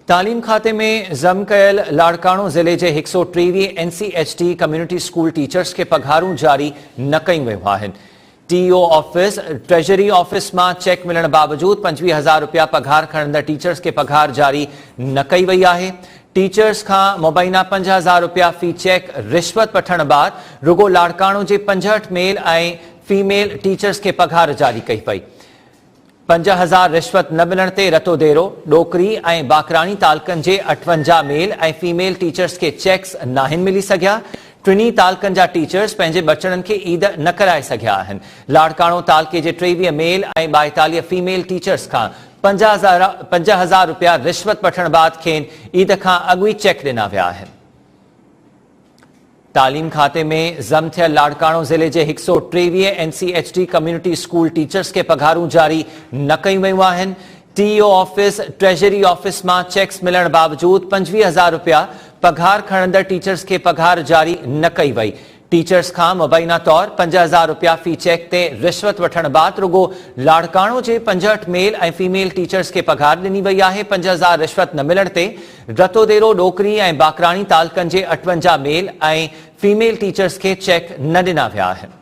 तालीम खाते में ज़म कयल लाड़काणो ज़िले जे 123 NCHT कम्युनिटी स्कूल टीचर्स के पघारूं जारी न कयूं वयूं आहिनि। TO ऑफिस ट्रेजरी ऑफिस में चेक मिलण बावजूद 25,000 रुपया पघार खणंदड़ टीचर्स के पघार जारी न कई वई आहे। टीचर्स का मुबैना 5,000 रुपया फी चेक रिश्वत वठण बाद रुगो लाड़काणो जे 65 मेल ऐं फीमेल टीचर्स के पघार जारी कई पई। 5,000 रिश्वत न मिलण ते रतोदेरो डोकरी ऐं बाकराणी तालकनि जे 58 मेल ऐं फीमेल टीचर्स के चेक्स नाहिन मिली सघिया। टिनी तालकनि जा टीचर्स पंहिंजे बचड़नि खे ईद न कराए सघिया आहिनि। लाड़काणो तालके जे 23 मेल ऐं 42 फीमेल टीचर्स खां 5,000 रुपया रिश्वत वठण बाद खेनि ईद खां अॻु ई चेक ॾिना विया आहिनि। तालीम खाते में ज़म थियल लाड़काणो ज़िले जे 123 NCHT कम्युनिटी स्कूल टीचर्स के पघारूं जारी न कयूं वयूं आहिनि। TO ऑफिस ट्रेजरी ऑफिस में चेक्स मिलण बावजूद 25,000 रुपया पघार खणंदड़ टीचर्स के पघार जारी न कई वई। टीचर्स का मुबैना तौर 5,000 रुपया फी चेक ते रिश्वत वठण बाद रुगो लाड़काणो जे 65 मेल ऐं फीमेल टीचर्स के पघार ॾिनी वई आहे। 5,000 रिश्वत न मिलण ते रतोदेरो डोकरी ऐं बाकराणी तालकनि जे 58 मेल ऐं फीमेल टीचर्स के चेक न ॾिना विया आहिनि।